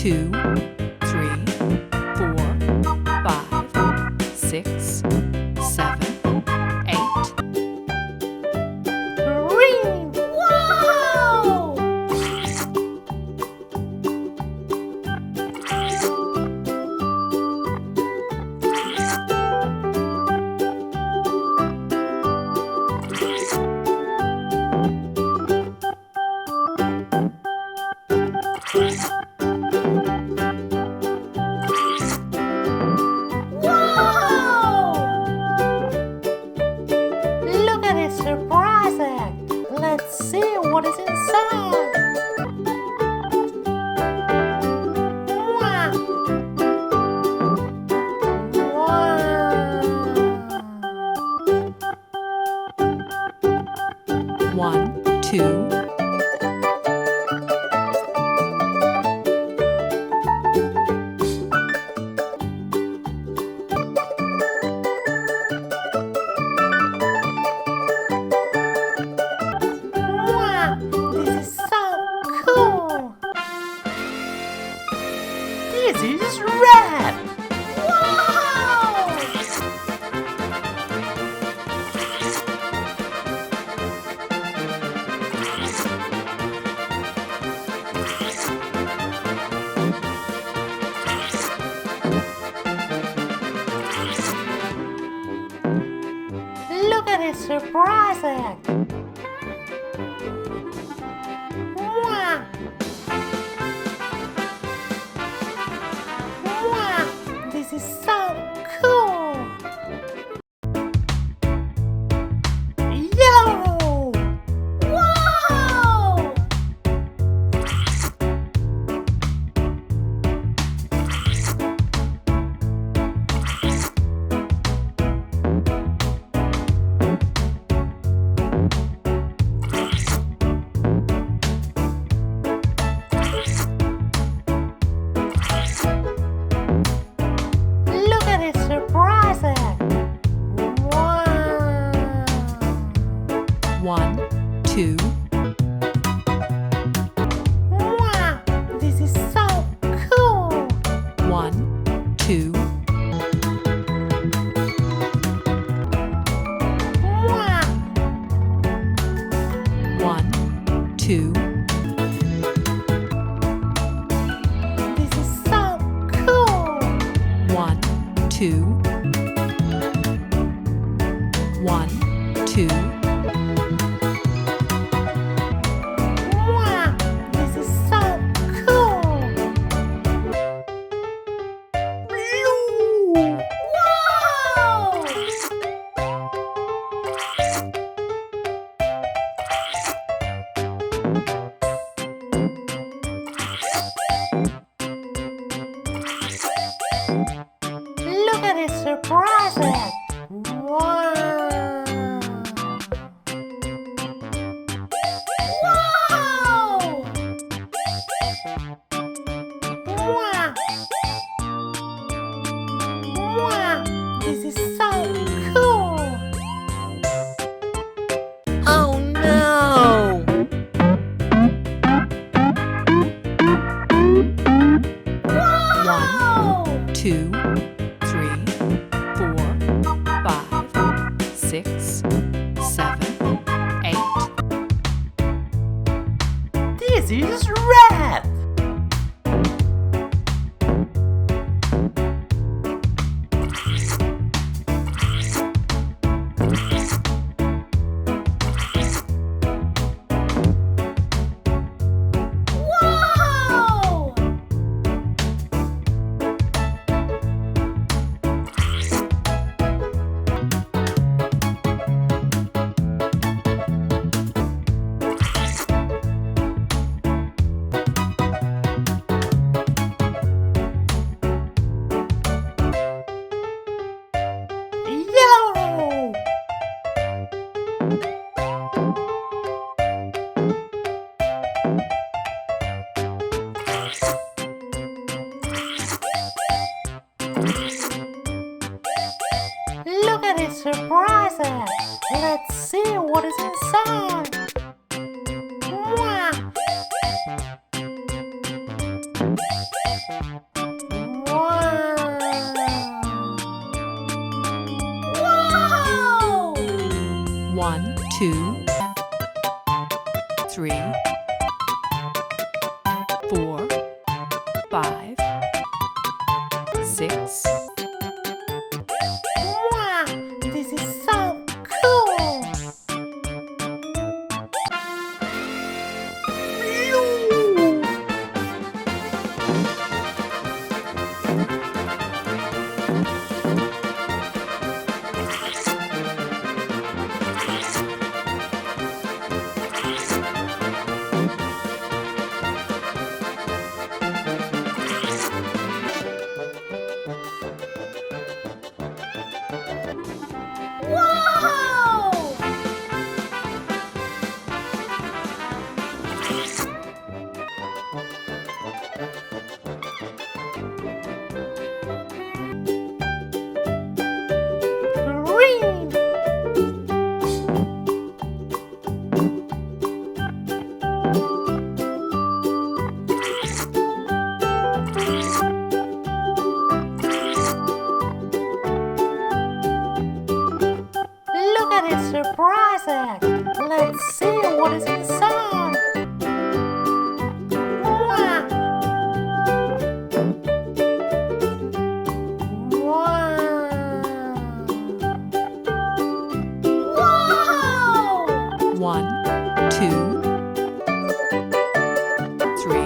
2, 3, 4, 5, 6, 7, 8. Green! Wow! Look at this surprise egg! Let's see what is inside! Wow! Wow! 1, 2, wow! This is so cool! This is red! Wow! Look at this surprise egg! Wow! Wow! This is so cool! Yellow! Wow! Look at this surprise egg! Wow! 1, 2, Wow! This is so cool! 1, 2, Wow! 1, 2, This is so cool! 1, 2, 1, 2, Wow! This is so cool! Blue! Wow! Look at this surprise egg! Wow! Wow! Wow! Wow! This is so cool! Oh no! Wow! 2, 3, 4, 5, 6, 7, 8. This is red! Wow! Yellow! Look at this surprise egg! Let's see what is inside! Wow! 1, 2, 3, 4, 5, 6. Wow, this is so cool! Whoa! Green! Look at this surprise egg! Let's see what is inside! Wow! Wow! Whoa! 1, 2, 3,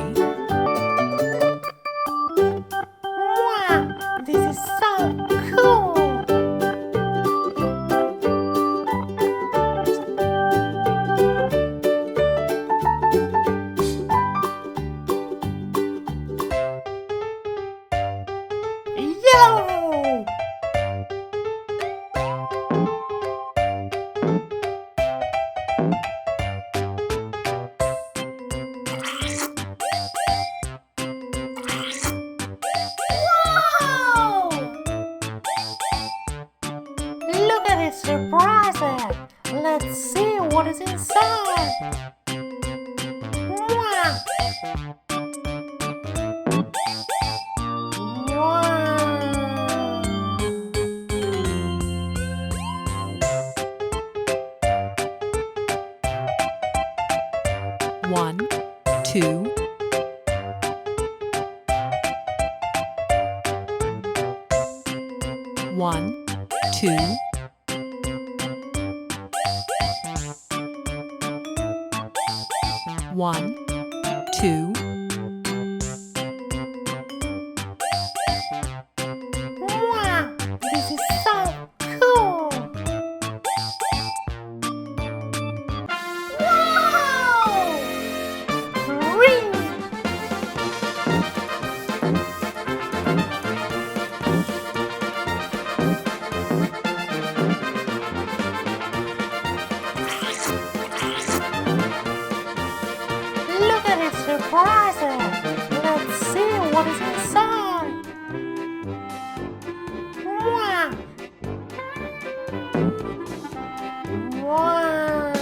Wow! This is so cool! Yellow! Whoa! Look at this surprise egg! Let's see what is inside! Wow! Wow! 1, 2, 1, 2, 1, 2, Wow! This is so cool! Wow! Green! Look at this surprise egg! Let's see what is inside! Wow! Wow!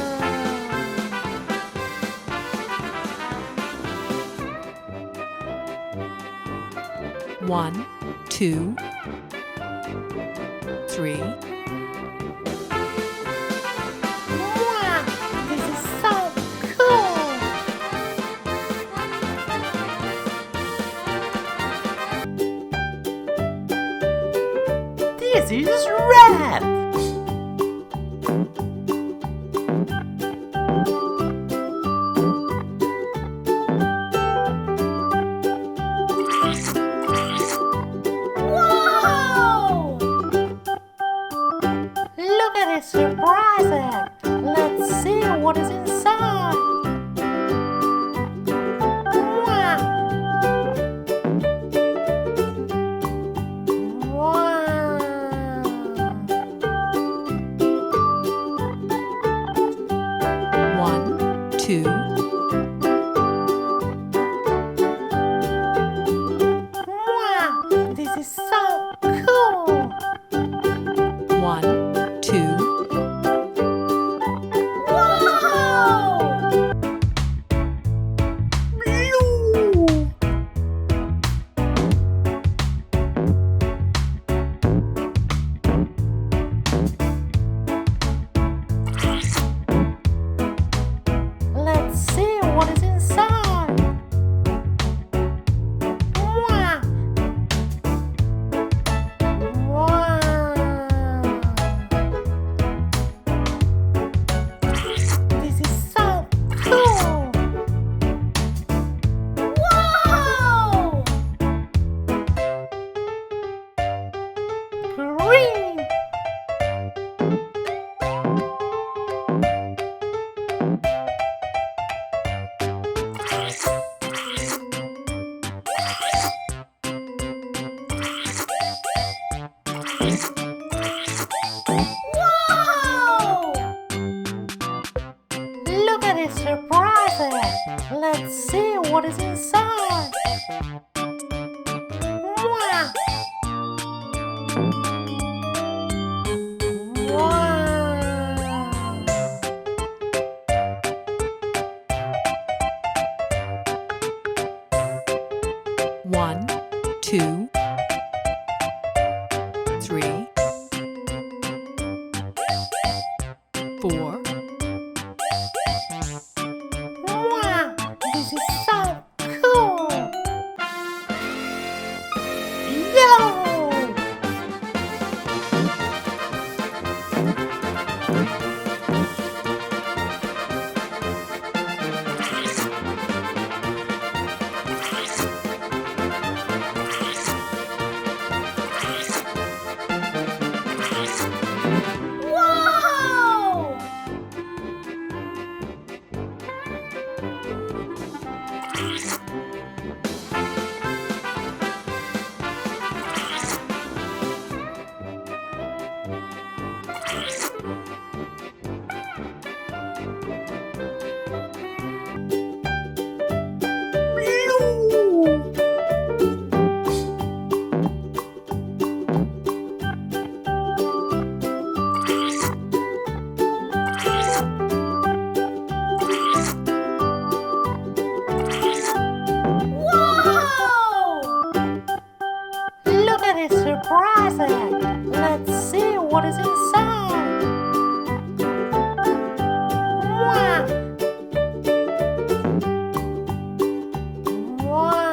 1, 2, 3, Wow! This is so cool! This is red! Whoa! Look at this surprise egg! Let's see what is inside! Wow! Wow! 1, 2, Wow! This is so cool! 1, 2, Whoa! this surprise egg! Let's see what is inside! Wow! Wow! 1, 2, 3, 4, Wow! This is so cool! Yellow! Wow! Blue! Wow! Look at this surprise egg! Let's see what is inside! Wow! Wow!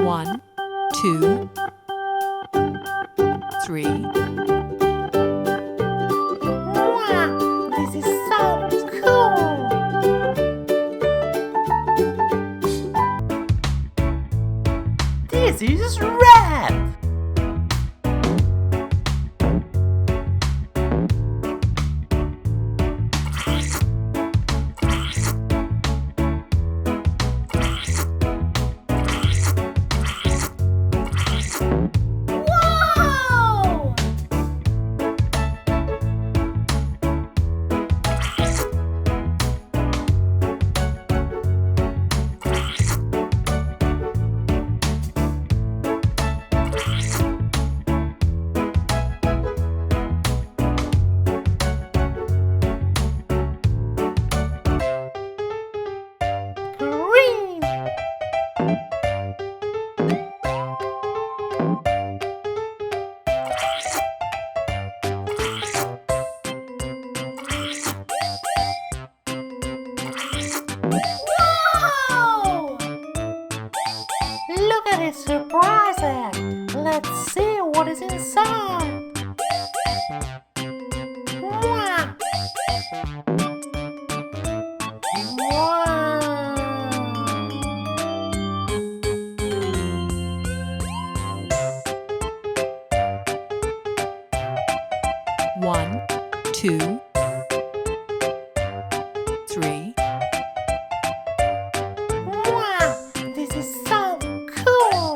1, 2, 3, Wow! This is so cool! This is red! Wow! Green! Wow! Look at this surprise egg! Let's see what is inside! Wow! Wow! 1, 2, 3, Wow! This is so cool!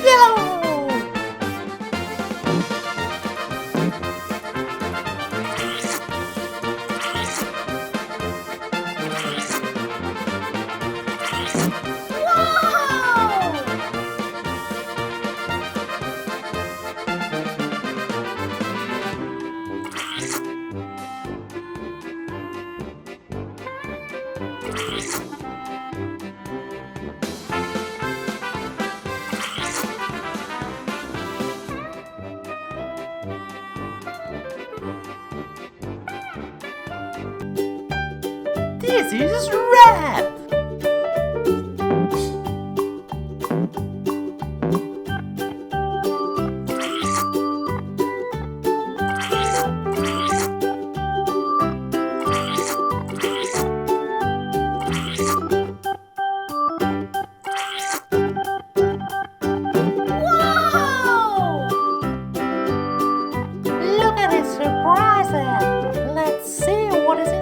Yellow! Wow! This is red! Wow! Look at this surprise egg! Let's see what is inside.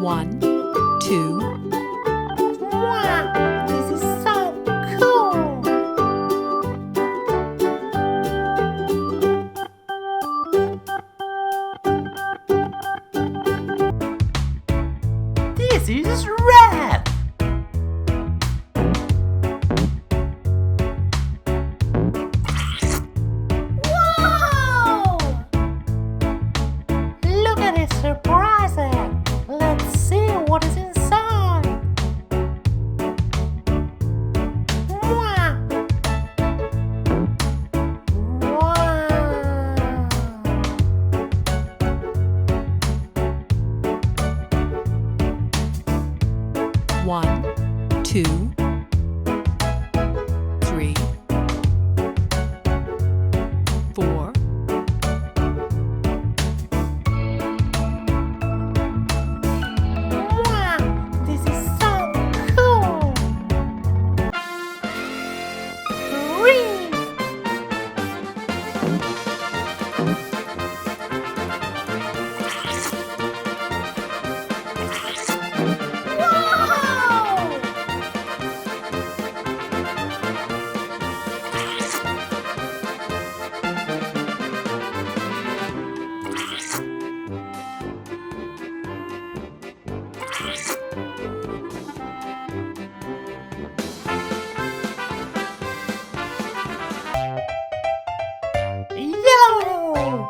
1, 2, Wow, this is so cool! This is red! Wow! Look at this surprise egg! Let's see what is inside! Wow! Wow! 1, 2, 3, 4, Wow! This is so cool! Green! Wow! Yellow!